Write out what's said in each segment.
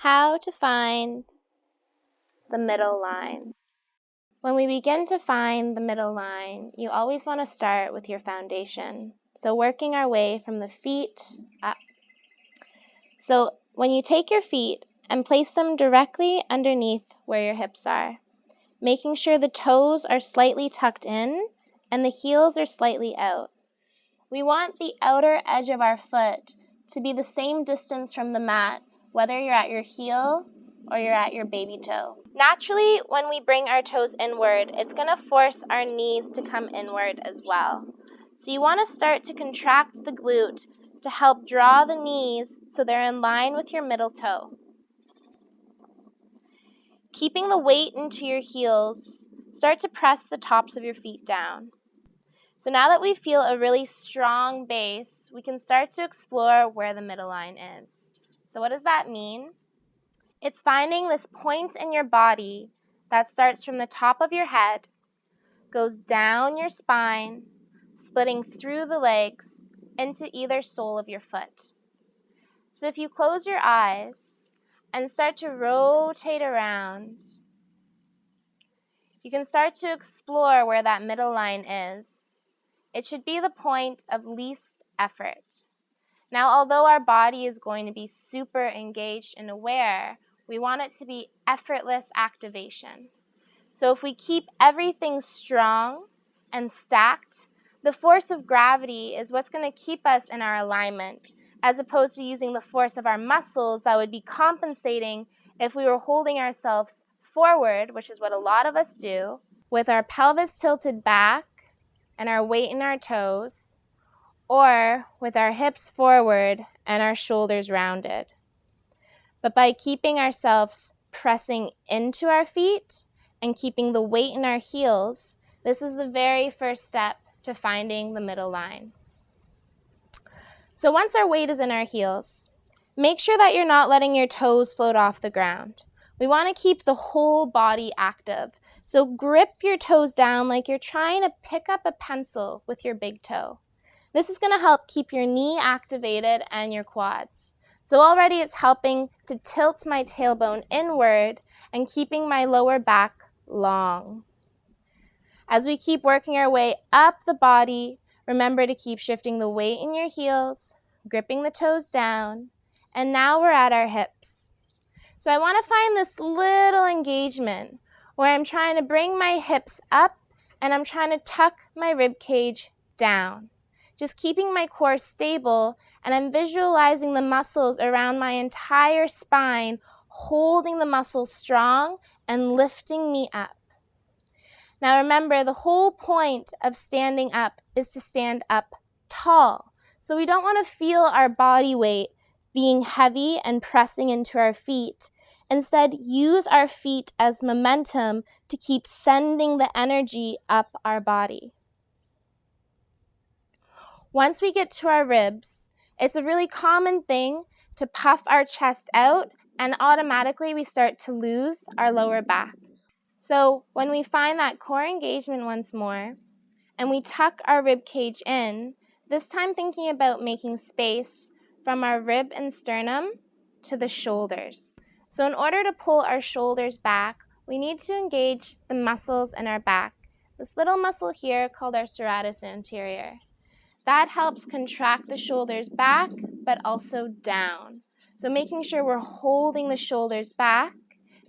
How to find the middle line. When we begin to find the middle line, you always want to start with your foundation. So working our way from the feet up. So when you take your feet and place them directly underneath where your hips are, making sure the toes are slightly tucked in and the heels are slightly out. We want the outer edge of our foot to be the same distance from the mat, whether you're at your heel or you're at your baby toe. Naturally, when we bring our toes inward, it's going to force our knees to come inward as well. So you want to start to contract the glute to help draw the knees so they're in line with your middle toe. Keeping the weight into your heels, start to press the tops of your feet down. So now that we feel a really strong base, we can start to explore where the middle line is. So what does that mean? It's finding this point in your body that starts from the top of your head, goes down your spine, splitting through the legs into either sole of your foot. So if you close your eyes and start to rotate around, you can start to explore where that middle line is. It should be the point of least effort. Now, although our body is going to be super engaged and aware, we want it to be effortless activation. So if we keep everything strong and stacked, the force of gravity is what's going to keep us in our alignment, as opposed to using the force of our muscles that would be compensating if we were holding ourselves forward, which is what a lot of us do, with our pelvis tilted back and our weight in our toes, or with our hips forward and our shoulders rounded. But by keeping ourselves pressing into our feet and keeping the weight in our heels, this is the very first step to finding the middle line. So once our weight is in our heels, make sure that you're not letting your toes float off the ground. We want to keep the whole body active. So grip your toes down like you're trying to pick up a pencil with your big toe. This is going to help keep your knee activated and your quads. So already it's helping to tilt my tailbone inward and keeping my lower back long. As we keep working our way up the body, remember to keep shifting the weight in your heels, gripping the toes down, and now we're at our hips. So I want to find this little engagement where I'm trying to bring my hips up and I'm trying to tuck my rib cage down. Just keeping my core stable, and I'm visualizing the muscles around my entire spine, holding the muscles strong and lifting me up. Now remember, the whole point of standing up is to stand up tall. So we don't want to feel our body weight being heavy and pressing into our feet. Instead, use our feet as momentum to keep sending the energy up our body. Once we get to our ribs, it's a really common thing to puff our chest out, and automatically we start to lose our lower back. So when we find that core engagement once more, and we tuck our rib cage in, this time thinking about making space from our rib and sternum to the shoulders. So in order to pull our shoulders back, we need to engage the muscles in our back. This little muscle here called our serratus anterior. That helps contract the shoulders back, but also down. So making sure we're holding the shoulders back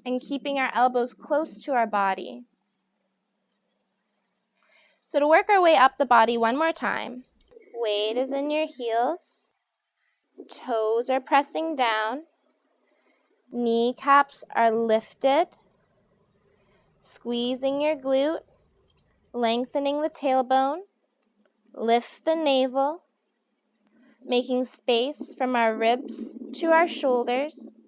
and keeping our elbows close to our body. So to work our way up the body one more time, weight is in your heels, toes are pressing down, kneecaps are lifted, squeezing your glute, lengthening the tailbone, lift the navel, making space from our ribs to our shoulders,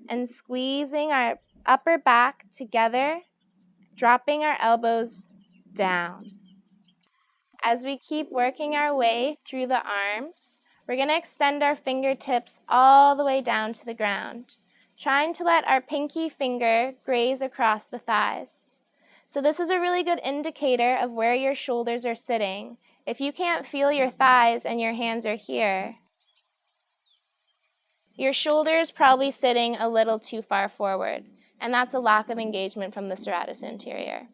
and squeezing our upper back together, dropping our elbows down. As we keep working our way through the arms, we're going to extend our fingertips all the way down to the ground, trying to let our pinky finger graze across the thighs. So this is a really good indicator of where your shoulders are sitting. If you can't feel your thighs and your hands are here, Your shoulder is probably sitting a little too far forward, and that's a lack of engagement from the serratus anterior.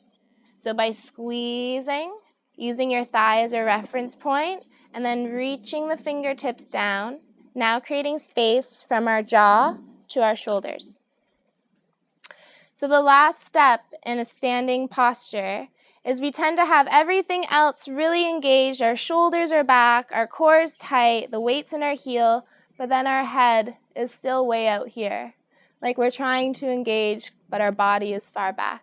So by squeezing, using your thigh as a reference point, and then reaching the fingertips down, now creating space from our jaw to our shoulders. So the last step in a standing posture is we tend to have everything else really engaged. Our shoulders are back, our core is tight, the weight's in our heel, but then our head is still way out here. Like we're trying to engage, but our body is far back.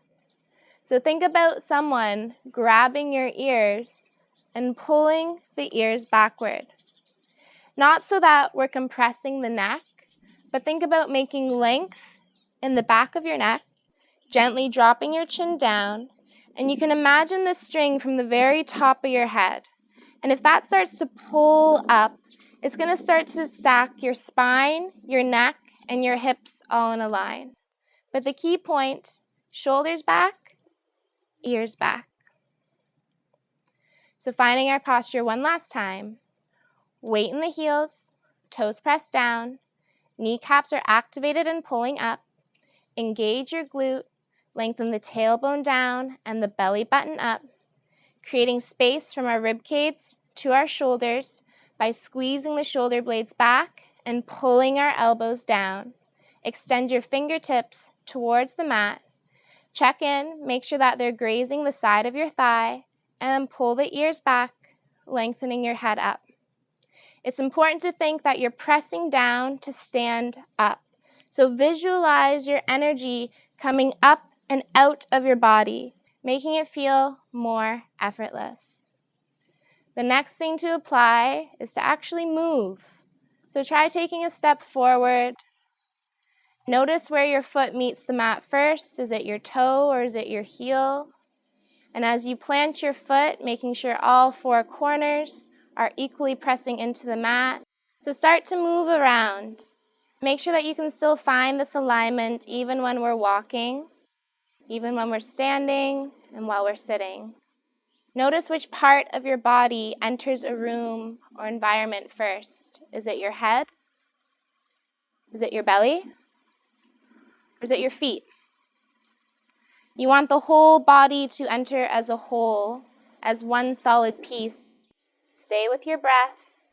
So think about someone grabbing your ears and pulling the ears backward. Not so that we're compressing the neck, but think about making length in the back of your neck, gently dropping your chin down, and you can imagine the string from the very top of your head. And if that starts to pull up, it's going to start to stack your spine, your neck, and your hips all in a line. But the key point, shoulders back, ears back. So finding our posture one last time. Weight in the heels, toes pressed down, kneecaps are activated and pulling up. Engage your glute, lengthen the tailbone down and the belly button up, creating space from our rib cage to our shoulders by squeezing the shoulder blades back and pulling our elbows down. Extend your fingertips towards the mat. Check in, make sure that they're grazing the side of your thigh, and then pull the ears back, lengthening your head up. It's important to think that you're pressing down to stand up. So visualize your energy coming up and out of your body, making it feel more effortless. The next thing to apply is to actually move. So try taking a step forward. Notice where your foot meets the mat first. Is it your toe or is it your heel? And as you plant your foot, making sure all four corners are equally pressing into the mat. So start to move around. Make sure that you can still find this alignment even when we're walking, even when we're standing, and while we're sitting. Notice which part of your body enters a room or environment first. Is it your head? Is it your belly? Or is it your feet? You want the whole body to enter as a whole, as one solid piece. Stay with your breath,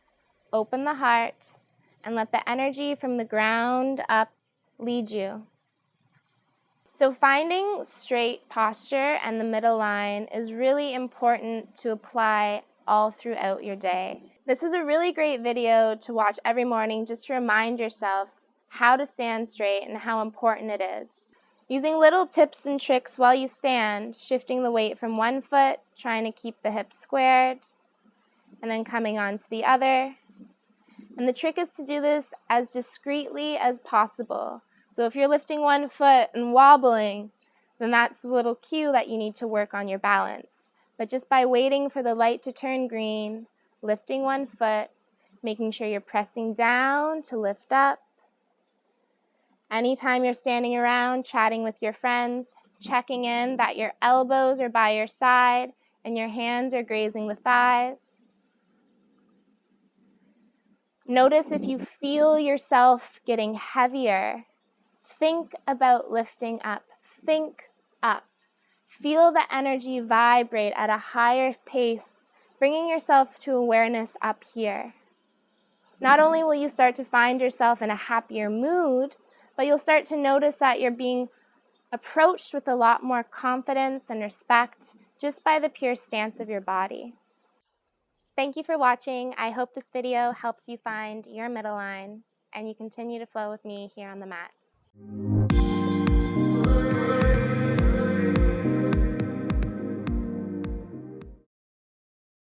open the heart, and let the energy from the ground up lead you. So finding straight posture and the middle line is really important to apply all throughout your day. This is a really great video to watch every morning just to remind yourselves how to stand straight and how important it is. Using little tips and tricks while you stand, shifting the weight from one foot, trying to keep the hips squared, and then coming on to the other. And the trick is to do this as discreetly as possible. So if you're lifting one foot and wobbling, then that's a little cue that you need to work on your balance. But just by waiting for the light to turn green, lifting one foot, making sure you're pressing down to lift up. Anytime you're standing around chatting with your friends, checking in that your elbows are by your side and your hands are grazing the thighs. Notice if you feel yourself getting heavier. Think about lifting up. Think up. Feel the energy vibrate at a higher pace, bringing yourself to awareness up here. Not only will you start to find yourself in a happier mood, but you'll start to notice that you're being approached with a lot more confidence and respect just by the pure stance of your body. Thank you for watching. I hope this video helps you find your middle line and you continue to flow with me here on the mat.